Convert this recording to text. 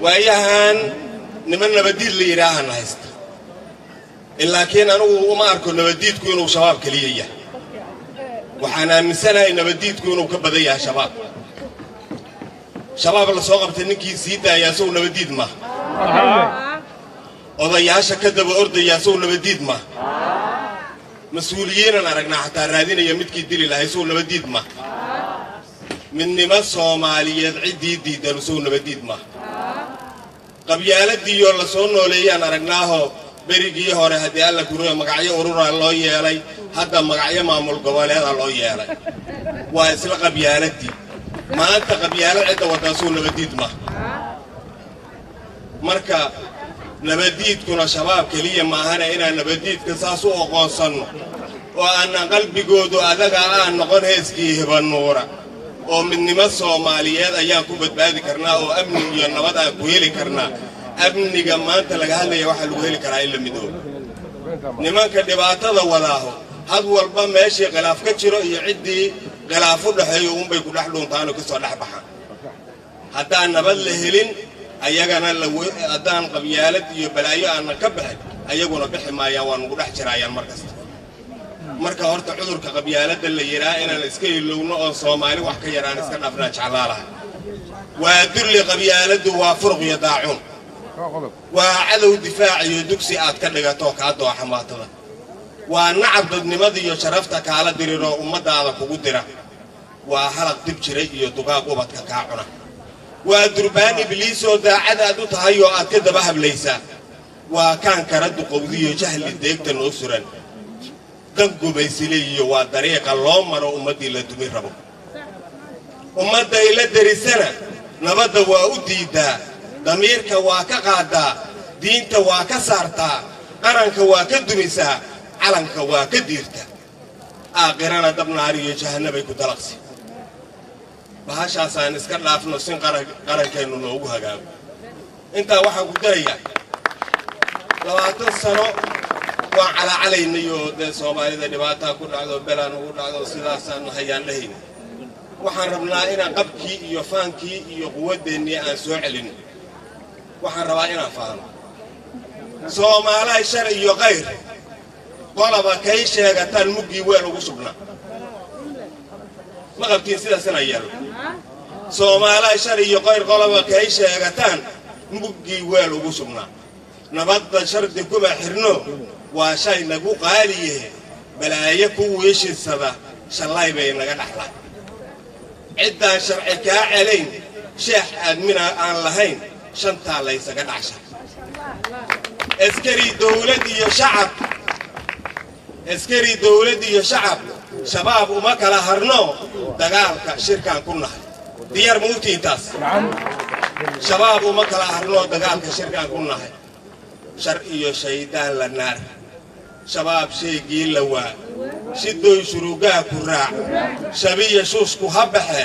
waayahan niman nabadiid la yiraahan haysta laakiin anigu uma arko nabadiidku inuu shabaab kaliya yahay waxaan aaminsanahay nabadiidku inuu ka badan yahay shabaab la soo qabtay ninkii sii daaya soo nabadiid ma odayaasha ka daba ordaya soo nabadiid ma mas'uuliyiin aragnaa xataa raadinaya midkii dili lahay soo nabadiid ma midnimo Soomaaliyeed cidii diidan soo nabadiid ma qabyaaladii oo la soo nooleeyaan aragnaaho berigii hore hadii alla guriga magacyo urur loo yeelay hadda magacyo maamul goboleed loo yeelay waa isla qabyaaladii maanta qabyaalad cid wada soo nabadiid ma marka nabadiidkuna shabaab kaliya ma ahana inaan nabadiidka saas u aqoonsano oo aan qalbigoodu adaga aan noqon heeskii hibanuura oo midnimo Soomaaliyeed ayaan ku badbaadi karnaa oo amni iyo nabad aan ku heli karnaa amniga maanta laga hadlayo waxa lagu heli karaa in la midoobo nimanka dhibaatada wadaaho had walba meeshii khilaaf ka jiro iyo cidii khilaaf u dhaxeeyo bay ku dhax dhuuntaan oo ka soo dhaxbaxaan haddaan nabad la helin ayagana haddaan qabyaalad iyo balaayo aan ka baxay ayaguna bixi maayaan waan ugu dhax jiraayaan markasta marka horta cudurka qabyaalada la yiraa inaan iska ilowno oo Soomaali wax ka yaraan iska dhafnaa jeclaalaha waa dulli qabyaaladu waa furq iyo daacun waa cadow difaac iyo dugsi aad ka dhigato ka doo xamaatada waa nacab dadnimada iyo sharafta kaala diriro ummadaada kugu dira waa halaq dib jiray iyo dugaag ubadka ka cuna waa durbaan ibliis oo daacad aad u tahay oo aad ka daba hablaysa waa kaan kara duqowdiyo jahli deegta noo suran dangu baysileeyo waa dariiqa loo maro ummadii la dumi rabo ummadda ila darisana nabadda waa u diidaa damiirka waa ka qaadaa diinta waa ka saartaa qaranka waa ka dumisaa calanka waa ka diirta aakhirana dabnaar iyo jahannabay ku dalaqsi bahashaasaan iska dhaafno sin qarankeenu noogu hagaago intaa waxaan ku darayaa 20 sano waan calaacalaynayo dad Soomaalida dhibaato ku dhacdo belaan ugu dhacdo sidaasaan hayaan lahayn waxaan rabnaa inaan qabkii iyo faankii iyo quwadeennii aan soo celin waxaan rabaa inaan faano Soomaaliya shar iyo qayr qolaba kay sheegataan mugii weel ugu subna ma qabtiin sidaasna yeelo Soomaaliya shar iyo qayr qolaba kay sheegataan mugii weel ugu subna nabadda shardi kuma xirno waa shay nagu qaaliye balaayo ku weeshiisada shalay bay naga dhaxlaa cidaan sharci ka celayn sheekh admina aan lahayn shanta la isaga dhacsha askari dawlad iyo shacab shabaab uma kala harno dagaalka shirkaan ku nahay diyaar muutintaas shabaab uma kala harno dagaalka shirkaan ku nahay shar iyo shaydaan la naar shabaab sheegii la waa shidoy shuruugaa ku raac shabiya shuusku habaxe